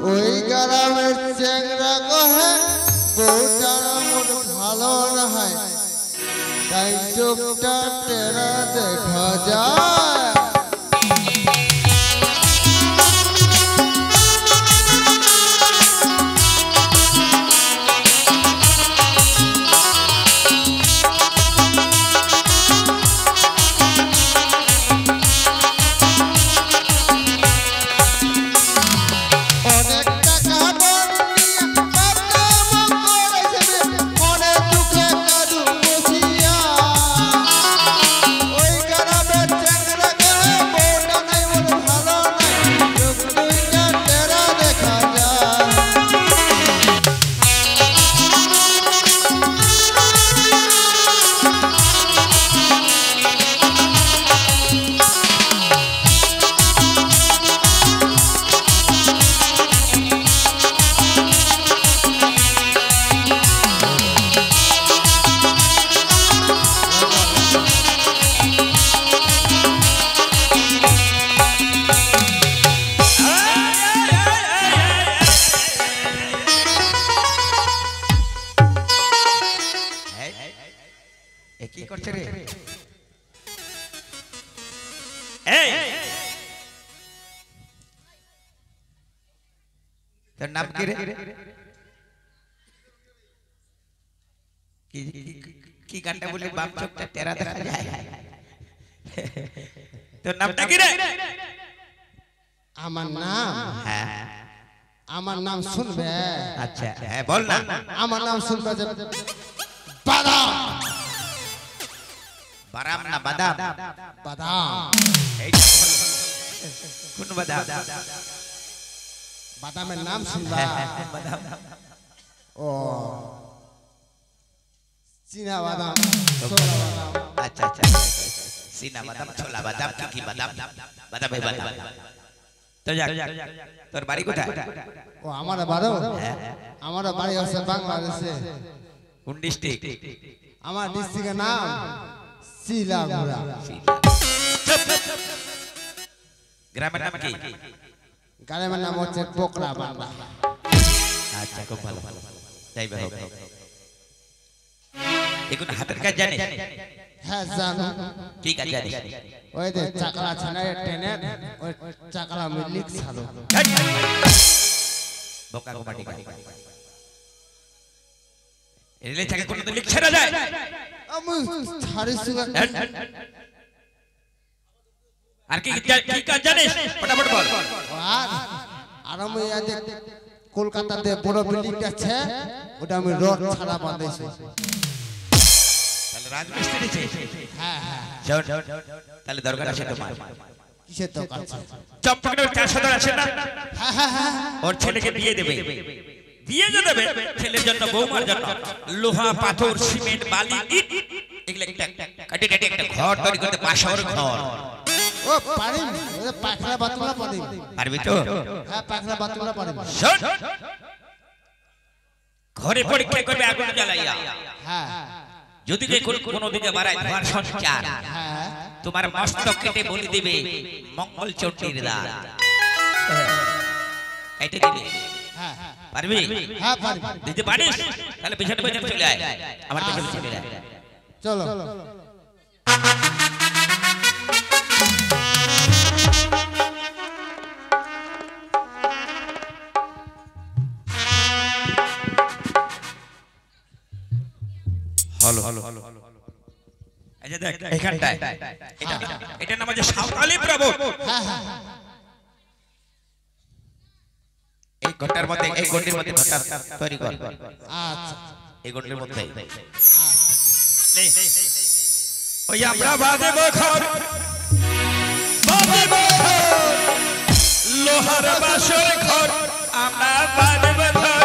ওই গ্রামের চেংরা কহে বউটার মোট ভালো না হয় তাই চোখটা টেরা দেখা যায়। नाम की रे की गांडा बोले बाप चोकटा तेरा देखा जाए तो नामটা কি রে আমার নাম আমার নাম শুনবে আচ্ছা হ্যাঁ বল না আমার নাম শুনবে যে বাদাম বারাম না বাদাম বাদাম এইটা কোন বাদাম বাদামের নাম শুনবা বাদাম ও চীনা বাদাম ছোলা বাদাম আচ্ছা আচ্ছা চীনা বাদাম ছোলা বাদাম কি বাদাম বাদাম এই বাদাম তো যা তোর বাড়ি কোথায় ও আমার বাড়ি আছে বাংলাদেশে কোন ডিস্ট্রিক্ট আমার ডিস্ট্রিক্টের নাম শিলাগুড়া গ্রামের নাম কি গ্রামের নাম হচ্ছে পোকরা বাংলা আচ্ছা খুব ভালো যাই হোক এখন হাতের কাজ জানিস হ্যাঁ জানো কি কাজ জানিস ওই যে চাকলা ছানায় টেনে ওই চাকলা মিলিক ছাড়ো বোকা গোমাটি গাই এলে চাকে কোন তো লিখছে না যায় আমি ছাড়ি সুগা আর কি কাজ জানিস ফটাফট বল আর আমি আজ কলকাতাতে বড় বিল্ডিং আছে ওটা আমি রড ছাড়া বাঁধাইছি তাহলে রাজমিস্ত্রি ছে হ্যাঁ যাও তাহলে দরকার আছে তোমার কিসের দরকার আছে চম্পকনগর 400 আছে না হ্যাঁ ওর ছেলেকে বিয়ে দেবে বিয়ে যে দেবে ছেলের জন্য বৌমার জন্য লোহা পাথর সিমেন্ট বালি ইট এগুলা কাটে একটা ঘর তৈরি করতে বাসার ঘর ও পারি ওই পাখরা বাতুলা পারি পারবি তো হ্যাঁ পাখরা বাতুলা পারি শোন ঘরে পরীক্ষা করবে আগুন জ্বালাইয়া হ্যাঁ যদি যে কোনো দিকে বাড়ায় ধোয়ার সংস্কার হ্যাঁ তোমার মস্তক কেটে বলি দিবে মঙ্গল চণ্ডীর দান কেটে দিবে হ্যাঁ পারবি হ্যাঁ পারি দিতে পারিস তাহলে পেছনে পেছনে চলে আয় আমার পেছনে চলে আয় চলো হলো এই যে দেখ এখানটায় এটা নাম আছে সাঁওতালি প্রবল হ্যাঁ হ্যাঁ এই ঘটার মধ্যে এই গন্ডির মধ্যে ঘটা তৈরি কর আচ্ছা এই গন্ডির মধ্যে আচ্ছা ওই আমরা বাঁধব ঘর বাঁধব লোহার বাসর ঘর আমরা বাঁধব ঘর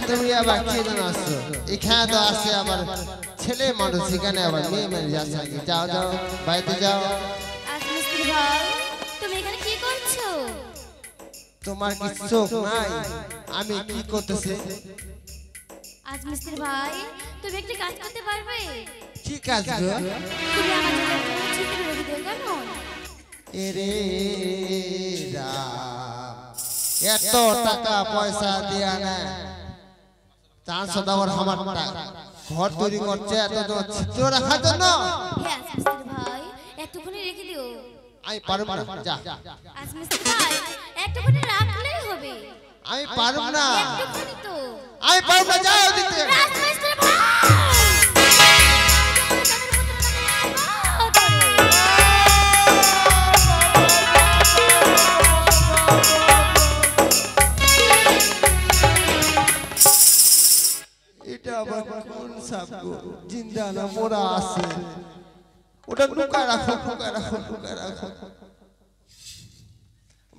তুমি আবার কি জানো আসছো এখানে তো আসছে আবার ছেলে মানুষ এখানে আবার মেয়ে মেয়ে যাচ্ছে নাকি যাও যাও বাড়িতে যাও রাজমিস্ত্রি ভাই তুমি এখানে কি করছো তোমার কি চোখ নাই আমি কি করতেছি রাজমিস্ত্রি ভাই তুমি একটা কাজ করতে পারবে কি কাজ গো তুমি আমার জন্য একটা ছিদ্র রেখে দিও কেমন এরে রাম এত টাকা পয়সা দিয়া না 400 টাকার আমার ঘর তৈরি করছে এত ছিদ্র রাখার জন্য হ্যাঁ রাজমিস্ত্রি ভাই একটুখানি রেখে দিও আমি পারব না যা রাজমিস্ত্রি ভাই একটুখানি রাখলেই হবে আমি পারব না একটুখানি তো আমি পারব না যাও ওদিকে রাজমিস্ত্রি ভাই এটা আবার কোন সাপ গো জিন্দা না মোরা আছে ওটা লুকায় রাখো লুকায় রাখো লুকায় রাখো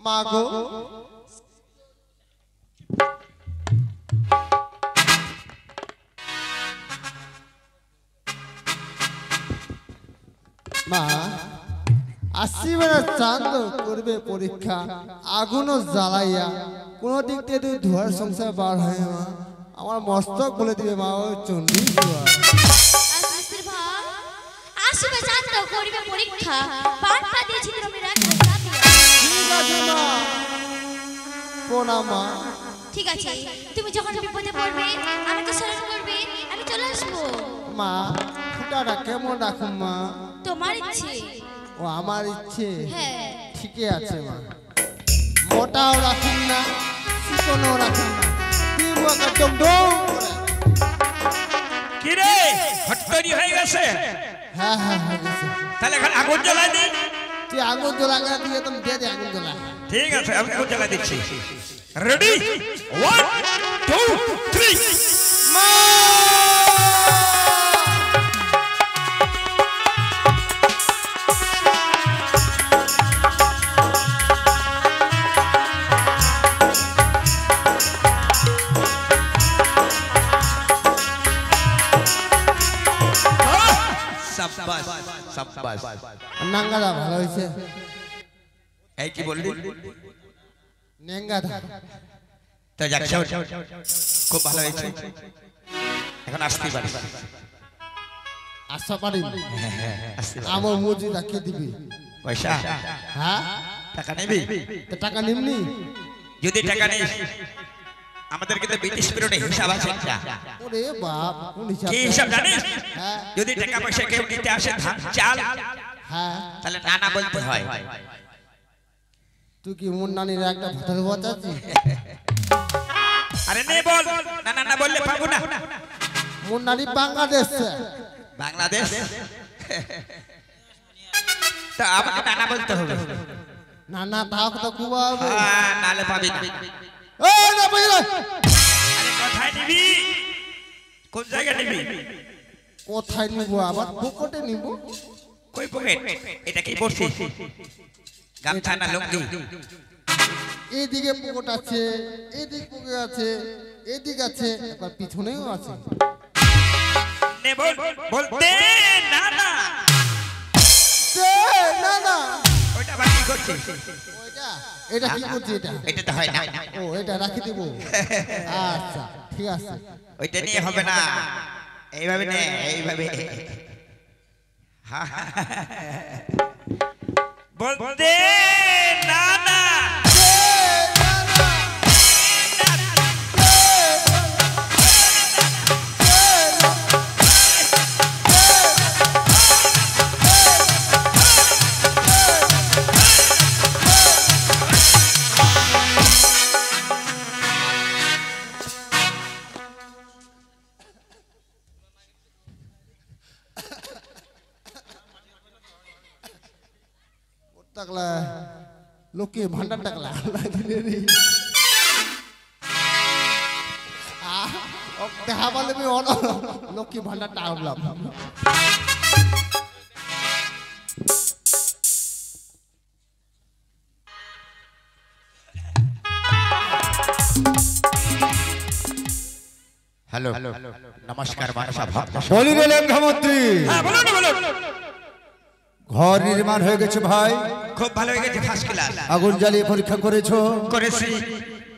মা গো মা আসিবেনা চাঁদ করবে পরীক্ষা আগুনও জ্বালাইয়া কোনো দিক থেকে তুই ধোয়ার সংসার বার হয় মা আমার মস্তক বলে দিবে মা ওই চন্ডী রাজমিস্ত্রি ভাই আসবে জানতো করবে পরীক্ষা পাঁচটা দিয়েছি তুমি রাখবে ঠিক আছে মা প্রণাম মা ঠিক আছে তুমি যখন বিপদে পড়বে আমাকে স্মরণ করবে আমি চলে আসবো মা ফুটাটা কেমন রাখুন মা তোমার ইচ্ছে ও আমার ইচ্ছে হ্যাঁ ঠিকই আছে মা মোটাও রাখুন না চিকনও রাখুন না দিব একদম ডোম কি রে হট তৈরি হয়ে গেছে হ্যাঁ হ্যাঁ হ্যাঁ গেছে। তাহলে এখন আগুন জ্বালাই দি তুই আগুন জ্বলা দিয়ে তুমি দিয়ে দে আগুন জ্বলা ঠিক আছে আমি আগুন জ্বালাই দিচ্ছি রেডি 1 2 3 মা সাব্বাস সাব্বাস নাঙ্গাদা ভালো হয়েছে এই কি বললি নেঙ্গাদা তো যাচ্ছ খুব ভালো হয়েছে এখন আসতে পারি আশা পারি আমার মজুরি রাখিয়ে দিবি পয়সা হ্যাঁ টাকা নেবি তো টাকা নিমনি যদি টাকা নেই আমাদের কিন্তু ব্রিটিশ পিরিয়ডে হিসাব আছে একটা ওরে বাপ কোন হিসাব কি হিসাব জানিস হ্যাঁ যদি টাকা পয়সা কেউ নিতে আসে ধান চাল হ্যাঁ তাহলে নানা বলতে হয় তুই কি মোর নানির একটা ভাতার বাঁচাচ্ছিস আরে নে বল না না না বললে পাবো না মোর নানি বাংলাদেশ বাংলাদেশ তা আমাকে নানা বলতে হবে না না তাও তো খুব হবে হ্যাঁ নালে পাবি না এই না বুঝলে আরে কোথায় নিবি কোন জায়গায় নিবি কোথায় নিব আবার পকেটে নিব কই পকেট এটা কি পড়ছিস গামছা না লুঙ্গি এইদিকে পকেট আছে এইদিকে পকেট আছে এইদিকে আছে একবার পিছনেও আছে নে বল বলতে না না দে না না ওটা বাকি করছিস ওইটা এটা কি করছি এটা এটা তো হয় না ও এটা রাখি দেব আচ্ছা ঠিক আছে ওইটা নিয়ে হবে না এইভাবে নে এইভাবে বলতে না না টাকলা লোকে ভান্ডার টাকলা দেখা পালে আমি লক্ষ্মী ভান্ডারটা আনলাম হ্যালো নমস্কার মানসা ভক্ত বলি রে লেঙ্ঘামন্ত্রী, হ্যাঁ বলুন বলুন। ঘর নির্মাণ হয়ে গেছে ভাই, খুব ভালো হয়ে গেছে ফার্স্ট ক্লাস। আগুন জ্বালিয়ে পরীক্ষা করেছো? করেছি।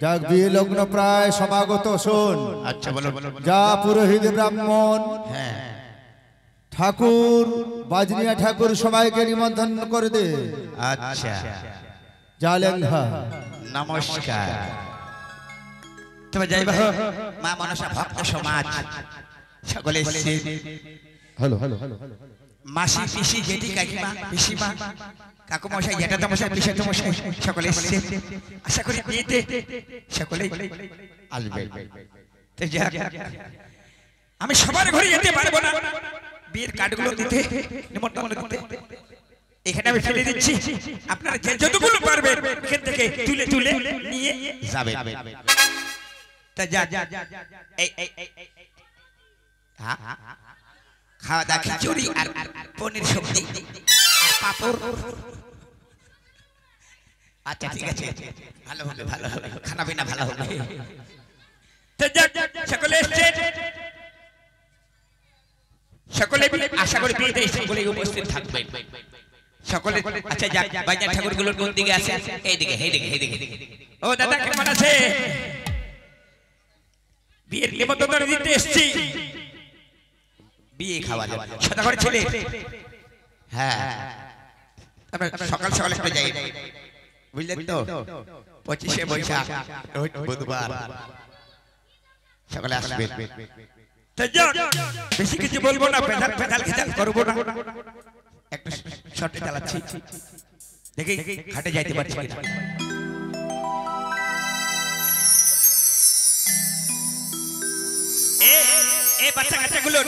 যাক, বিয়ে লগ্ন প্রায় সমাগত। শোন, আচ্ছা বলুন বলুন। যা পুরোহিত ব্রাহ্মণ হ্যাঁ ঠাকুর বাজনিয়া ঠাকুর সবাইকে নিমন্ত্রণ করে দে। আচ্ছা যা লেঙ্ঘা। নমস্কার। তবে যাই বাহ, মা মনসা ভক্ত সমাজ সকলে এসেছে। Hello hello hello. মাসি পিসি জেঠি কাকিমা পিসিমা কাকু মশাই জ্যাঠাতো মশাই পিসাতো মশাই সকলে এসেছে। আশা করি বিয়েতে সকলে আসবে। তো যাক, আমি সবার ঘরে যেতে পারবো না, বিয়ের কার্ডগুলো দিতে নিমন্ত্রণ দিতে এখানে আমি ফেলে দিচ্ছি। আপনারা যে যতগুলো পারবেন এখান থেকে তুলে তুলে নিয়ে যাবেন। তা যা এই খাওয়া দাওয়া খিচুড়ি আর পনির সবজি আর পাপড়। আচ্ছা ঠিক আছে, ভালো হবে ভালো হবে, খানা পিনা ভালো হবে। তো যা সকলে এসছে, সকলে আশা করি বিয়েতে সকলে উপস্থিত থাকবেন সকলে। আচ্ছা যাক, বাজার ঠাকুরগুলোর কোন দিকে আছে? এইদিকে এইদিকে এইদিকে। ও দাদা কেমন আছে? বিয়ের নিমন্ত্রণ দিতে এসেছি, বিয়ে খাওয়া যাবে সদাগর ছেলে। হ্যাঁ সকাল সকাল একটু যাই, বুঝলেন তো? 25শে বৈশাখ বুধবার সকালে আসবেন। বেশি কিছু বলবো না, পেঁচাল পেঁচাল খেচাল করবো না, একটু শর্টে চালাচ্ছি, দেখি হাটে যাইতে পারছি কিনা। এ বাচ্চা কাচ্চাগুলো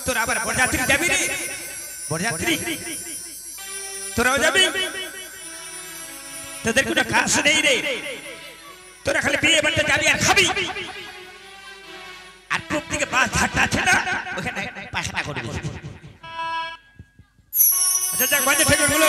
তোরা আবার বরযাত্রী যাবি রে? বরযাত্রী তোরাও যাবি? তোদের কোনো কাজ নেই রে, তোরা খালি বিয়ে বাড়িতে যাবি আর খাবি, আর টুপ থেকে বাস ঝাড়টা আছে না ওখানে পায়খানা করবি। আচ্ছা যাক, বাজে ঠেকুরগুলো